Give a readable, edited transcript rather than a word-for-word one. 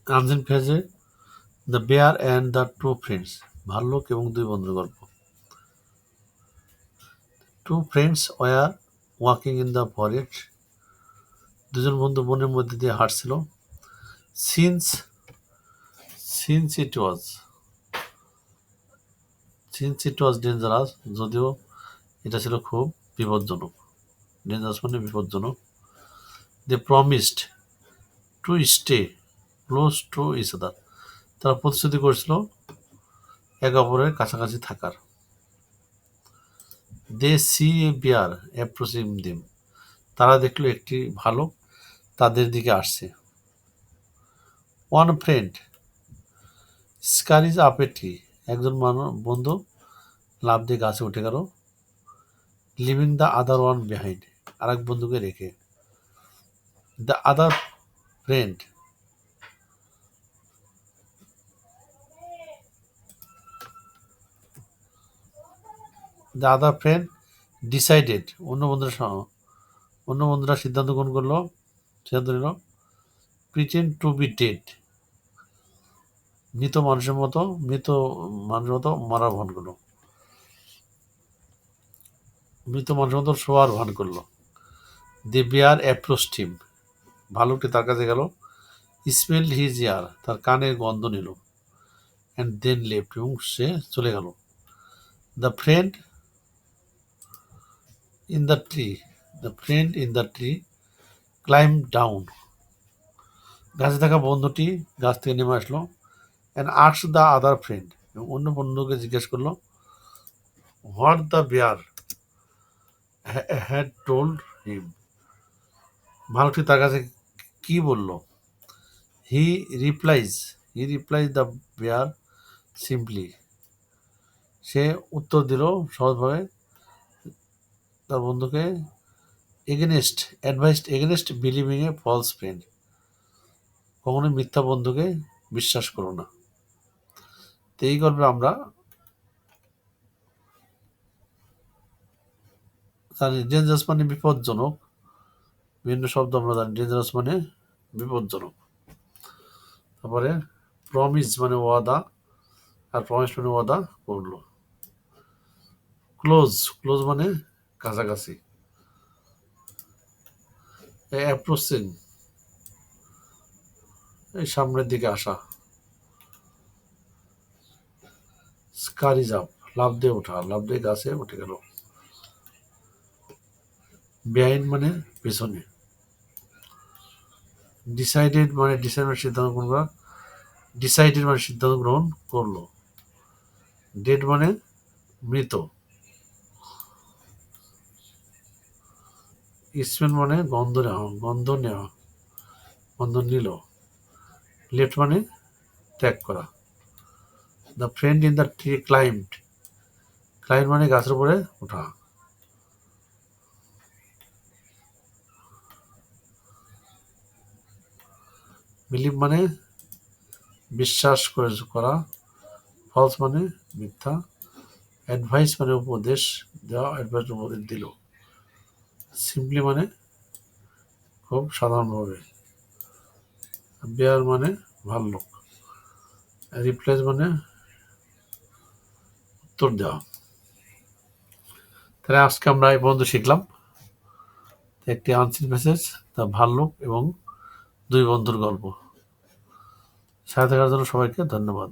Unseen ফেজে the bear and the two friends, ভাল্লুক এবং দুই বন্ধুর গল্প। Two friends were walking in the forest, দুজন বন্ধু বনের মধ্যে দিয়ে হাঁটছিল। Since since it was dangerous, যদিও এটা ছিল খুব বিপজ্জনক। ডেঞ্জারাস মানে বিপজ্জনক। They promised to stay close to each other, তারা প্রতিশ্রুতি করেছিল একে অপরের কাছাকাছি থাকার। They see a bear approaching them, তারা দেখলো একটি ভালুক তাদের দিকে আসছে। One friend স্কারিজ up a tree, একজন বন্ধু লাফ দিয়ে গাছে উঠে গেল। Leaving the other one behind, আর এক বন্ধুকে রেখে। দ্য আদার ফ্রেন্ড ডিসাইডেড, অন্য বন্ধুরা সিদ্ধান্ত নিল প্রিটেন্ড টু বি ডেড, মৃত মানুষের মতো মারার ভান করলো, মৃত মানুষের মতো শোয়ার ভান করলো। দি বিয়ার অ্যাপ্রোচড হিম, ভালুকটি তার কাছে গেল। স্মেল হিজ ইয়ার, তার কানের গন্ধ নিল। অ্যান্ড দেন লেফট, এবং সে চলে গেল। The friend in the tree climb down, গাছে থাকা বন্ধুটি গাছ থেকে নেমে আসলো। And asked the other friend, এবং অন্য বন্ধুকে জিজ্ঞেস করলো what the bear had told him, ভালুকটি তার কাছে কি বলল। He replies the bear simply, সে উত্তর দিল সহজভাবে তার বন্ধুকে, against believing a false friend, কখনোই মিথ্যা বন্ধুকে বিশ্বাস করো না। তো এই গল্পে আমরা জানি ডেঞ্জারাস মানে বিপজ্জনক, বিভিন্ন শব্দ আমরা জানি। ডেঞ্জারাস মানে বিপজ্জনক। তারপরে প্রমিস মানে ওয়াদা, আর প্রমিস মানে ওয়াদা করলো। ক্লোজ মানে কাছাকাছি। অ্যাপ্রোচিং এই সামনের দিকে আসা। স্কারিজ আপ লাফ দিয়ে গাছে উঠে গেল। বিহাইন্ড মানে পেছনে। ডিসাইডেড মানে সিদ্ধান্ত গ্রহণ করলো। ডেড মানে মৃত। স্মেল মানে গন্ধ নিল। লেফট মানে ত্যাগ করা। The friend in the tree climb মানে গাছের উপরে ওঠা। বিলিভ মানে বিশ্বাস করা। ফলস মানে মিথ্যা। অ্যাডভাইস মানে উপদেশ দিল। সিম্পলি মানে খুব সাধারণভাবে। বেয়ার মানে ভাল্লুক। রিপ্লাইজ মানে উত্তর দেওয়া। তাহলে আজকে আমরা এই পর্যন্ত শিখলাম একটি আনসিন মেসেজ, তা ভাল্লুক এবং দুই বন্ধুর গল্প। সাথে থাকার জন্য সবাইকে ধন্যবাদ।